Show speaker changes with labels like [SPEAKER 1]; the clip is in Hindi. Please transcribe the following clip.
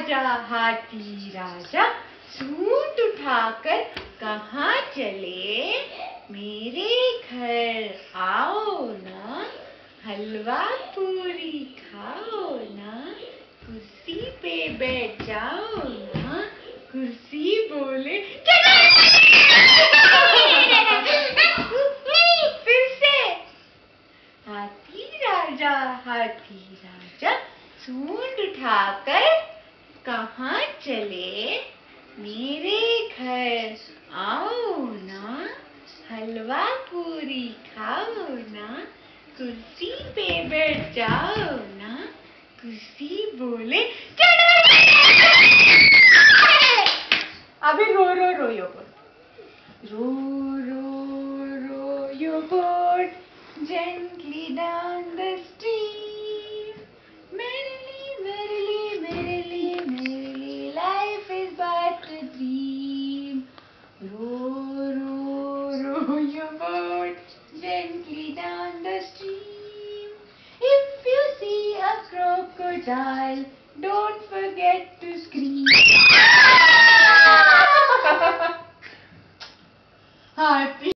[SPEAKER 1] राजा हाथी राजा सूंड उठाकर कहाँ चले? मेरे घर आओ ना, हलवा पूरी खाओ ना, कुर्सी पे बैठ जाओ ना। कुर्सी बोले फिर से। हाथी राजा सूंड उठाकर कहाँ चले? मेरे घर आओ ना, हलवा पूरी खाओ ना, कुर्सी पे बैठ जाओ ना। कुर्सी बोले अभी row row row your boat, row your boat gently down the stream. Merrily, life is but a dream. Row your boat gently down the stream. If you see a crocodile, don't forget